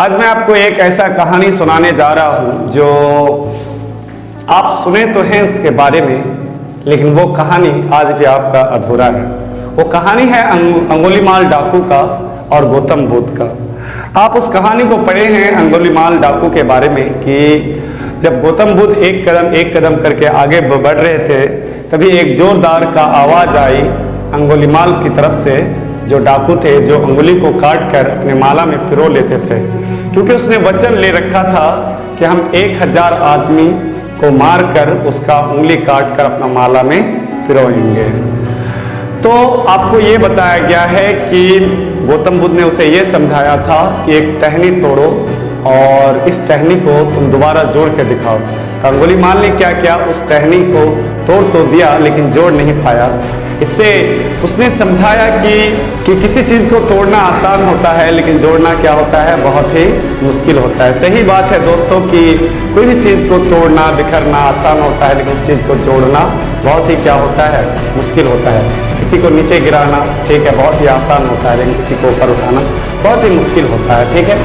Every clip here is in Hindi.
आज मैं आपको एक ऐसा कहानी सुनाने जा रहा हूं जो आप सुने तो हैं उसके बारे में, लेकिन वो कहानी आज भी आपका अधूरा है। वो कहानी है अंगुलीमाल डाकू का और गौतम बुद्ध का। आप उस कहानी को पढ़े हैं अंगुलीमाल डाकू के बारे में कि जब गौतम बुद्ध एक कदम करके आगे बढ़ रहे थे, तभी एक जोरदार का आवाज आई अंगुलीमाल की तरफ से, जो डाकू थे, जो अंगुली को काट कर अपने माला में पिरो लेते थे, क्योंकि उसने वचन ले रखा था कि हम 1000 आदमी को मारकर उसका उंगली काट कर अपना माला में पिरोएंगे। तो आपको ये बताया गया है कि गौतम बुद्ध ने उसे ये समझाया था कि एक टहनी तोड़ो और इस टहनी को तुम दोबारा जोड़ के दिखाओ। तो अंगुलीमाल ने क्या किया, उस टहनी को तोड़ तो दिया लेकिन जोड़ नहीं पाया। इससे उसने समझाया कि किसी चीज़ को तोड़ना आसान होता है, लेकिन जोड़ना क्या होता है, बहुत ही मुश्किल होता है। सही बात है दोस्तों कि कोई भी चीज़ को तोड़ना बिखरना आसान होता है, लेकिन उस चीज़ को जोड़ना बहुत ही क्या होता है, मुश्किल होता है। किसी को नीचे गिराना ठीक है, बहुत ही आसान होता है, लेकिन किसी को ऊपर उठाना बहुत ही मुश्किल होता है। ठीक है,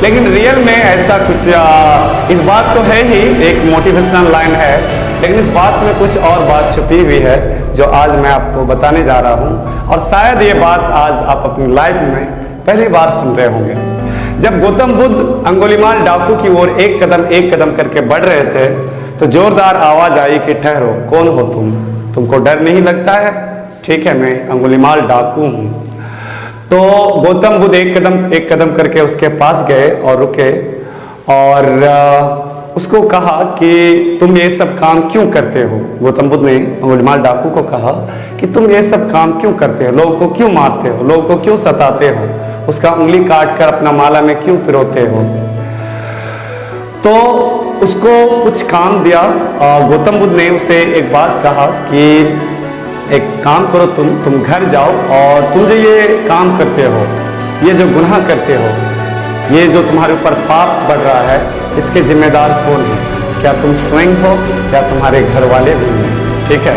लेकिन रियल में ऐसा कुछ इस बात तो है ही, एक मोटिवेशनल लाइन है, लेकिन इस बात में कुछ और बात छुपी हुई है जो आज मैं आपको बताने जा रहा हूं। और शायद ये बात आज आप अपनी लाइफ में पहली बार सुन रहे होंगे। जब गौतम बुद्ध अंगुलीमाल डाकू की ओर एक कदम करके बढ़ रहे थे, तो जोरदार आवाज आई कि ठहरो, कौन हो तुमको डर नहीं लगता है? ठीक है, मैं अंगुलीमाल डाकू हूं। तो गौतम बुद्ध एक कदम करके उसके पास गए और रुके और उसको कहा कि तुम ये सब काम क्यों करते हो। गौतम बुद्ध ने अंगुलीमाल डाकू को कहा कि तुम ये सब काम क्यों करते हो, लोगों को क्यों मारते हो, लोगों को क्यों सताते हो, उसका उंगली काट कर अपना माला में क्यों पिरोते हो। तो उसको कुछ काम दिया। गौतम बुद्ध ने उसे एक बात कहा कि एक काम करो, तुम घर जाओ और तुम जो ये काम करते हो, ये जो गुनाह करते हो, ये जो तुम्हारे ऊपर पाप बढ़ रहा है, इसके जिम्मेदार कौन है? क्या तुम स्वयं हो या तुम्हारे घर वाले भी हैं? ठीक है,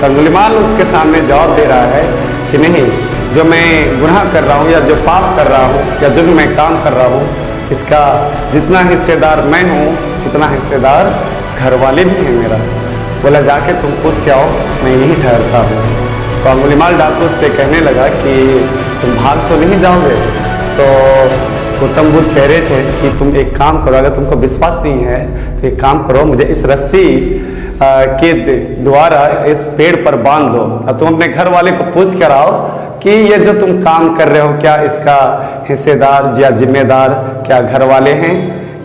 तो अंगुलीमाल उसके सामने जवाब दे रहा है कि नहीं, जो मैं गुनाह कर रहा हूँ या जो पाप कर रहा हूँ या जो भी मैं काम कर रहा हूँ, इसका जितना हिस्सेदार मैं हूँ उतना हिस्सेदार घर वाले भी हैं मेरा। बोला जाके तुम पूछ के आओ, मैं यही ठहरता हूँ। तो अंगुलीमाल डाकू से कहने लगा कि तुम भाग तो नहीं जाओगे। तो गौतम बुद्ध कह रहे थे कि तुम एक काम करो, अगर तुमको विश्वास नहीं है तो एक काम करो, मुझे इस रस्सी के द्वारा इस पेड़ पर बांध दो और तुम अपने घर वाले को पूछ कर आओ कि ये जो तुम काम कर रहे हो, क्या इसका हिस्सेदार या जिम्मेदार क्या घर वाले हैं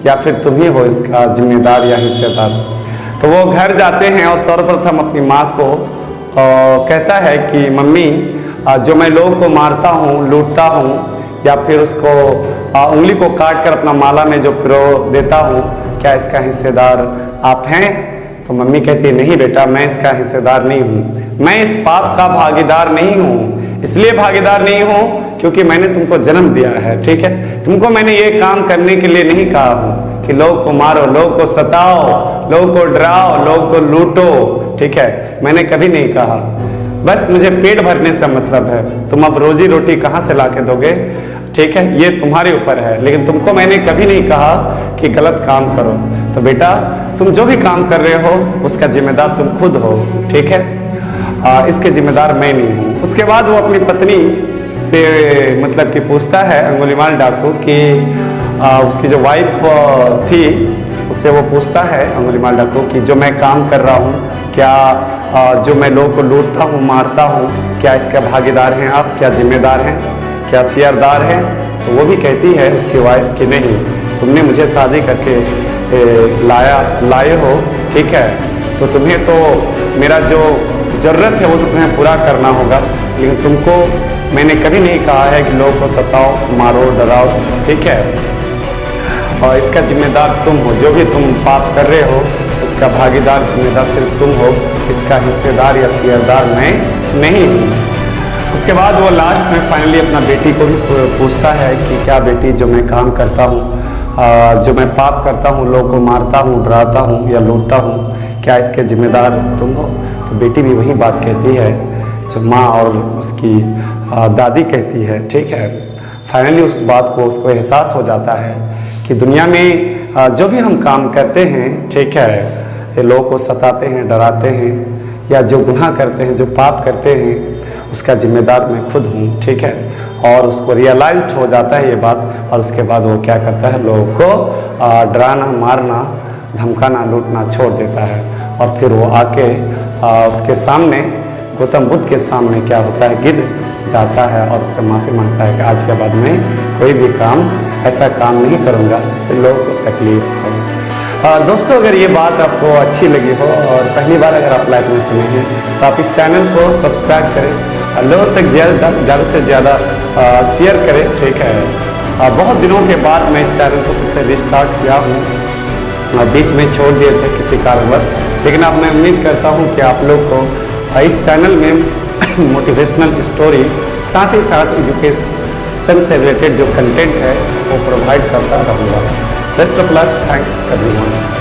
या फिर तुम ही हो इसका जिम्मेदार या हिस्सेदार। तो वो घर जाते हैं और सर्वप्रथम अपनी माँ को कहता है कि मम्मी, जो मैं लोगों को मारता हूँ, लूटता हूँ या फिर उसको उंगली को काट कर अपना माला में जो पिरो देता हूँ, क्या इसका हिस्सेदार आप हैं? तो मम्मी कहती है नहीं बेटा, मैं इसका हिस्सेदार नहीं हूँ, मैं इस पाप का भागीदार नहीं हूँ। इसलिए भागीदार नहीं हूँ क्योंकि मैंने तुमको जन्म दिया है। ठीक है, तुमको मैंने ये काम करने के लिए नहीं कहा हूँ कि लोगों को मारो, लोगों को सताओ, लोगों को डराओ, लोगों को लूटो। ठीक है, मैंने कभी नहीं कहा। बस मुझे पेट भरने से मतलब है। तुम अब रोजी रोटी कहाँ से ला के दोगे, ठीक है, ये तुम्हारे ऊपर है, लेकिन तुमको मैंने कभी नहीं कहा कि गलत काम करो। तो बेटा, तुम जो भी काम कर रहे हो उसका जिम्मेदार तुम खुद हो। ठीक है, इसके जिम्मेदार मैं नहीं हूँ। उसके बाद वो अपनी पत्नी से मतलब कि पूछता है अंगुलीमाल डाकू कि उसकी जो वाइफ थी उससे वो पूछता है अंगुलीमाल डाकू कि जो मैं काम कर रहा हूँ, क्या जो मैं लोगों को लूटता हूँ, मारता हूँ, क्या इसका भागीदार हैं आप, क्या जिम्मेदार हैं, क्या शेयरदार हैं? तो वो भी कहती है उसकी वाइफ कि नहीं, तुमने मुझे शादी करके लाए हो, ठीक है, तो तुम्हें तो मेरा जो ज़रूरत है वो तो तुम्हें पूरा करना होगा, लेकिन तुमको मैंने कभी नहीं कहा है कि लोगों को सताओ, मारो, डराओ। ठीक है, और इसका जिम्मेदार तुम हो। जो भी तुम पाप कर रहे हो उसका भागीदार जिम्मेदार सिर्फ तुम हो, इसका हिस्सेदार या शेयरदार मैं नहीं हूँ। उसके बाद वो लास्ट में फाइनली अपना बेटी को भी पूछता है कि क्या बेटी, जो मैं काम करता हूँ, जो मैं पाप करता हूँ, लोगों को मारता हूँ, डराता हूँ या लूटता हूँ, क्या इसके जिम्मेदार तुम हो? तो बेटी भी वही बात कहती है जो माँ और उसकी दादी कहती है। ठीक है, फाइनली उस बात को उसको एहसास हो जाता है कि दुनिया में जो भी हम काम करते हैं, ठीक है, ये लोगों को सताते हैं, डराते हैं, या जो गुनाह करते हैं, जो पाप करते हैं, उसका जिम्मेदार मैं खुद हूँ, ठीक है। और उसको रियलाइज्ड हो जाता है ये बात, और उसके बाद वो क्या करता है, लोगों को डराना, मारना, धमकाना, लूटना छोड़ देता है। और फिर वो आके उसके सामने, गौतम बुद्ध के सामने क्या होता है, गिर जाता है और उससे माफ़ी मांगता है कि आज के बाद मैं कोई भी काम, ऐसा काम नहीं करूँगा जिससे लोगों को तकलीफ हो। दोस्तों, अगर ये बात आपको अच्छी लगी हो और पहली बार अगर आप लाइफ में सुने हैं तो आप इस चैनल को सब्सक्राइब करें, लोगों तक ज़्यादा से ज़्यादा शेयर करें, ठीक है। बहुत दिनों के बाद मैं इस चैनल को फिर से रिस्टार्ट किया हूँ, बीच में छोड़ दिए थे किसी कारणवश, लेकिन अब मैं उम्मीद करता हूँ कि आप लोग को इस चैनल में मोटिवेशनल स्टोरी, साथ ही साथ एजुकेशन से रिलेटेड जो कंटेंट है वो प्रोवाइड करता रहूँगा। Best of luck, thanks everyone.